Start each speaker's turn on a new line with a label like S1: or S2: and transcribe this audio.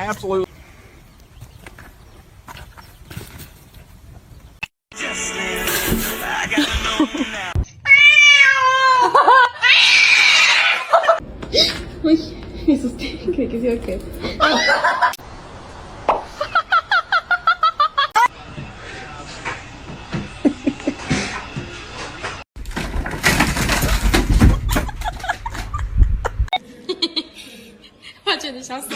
S1: absolutely.
S2: Uy, me asusté, creí que se iba a caer. 他觉得想死。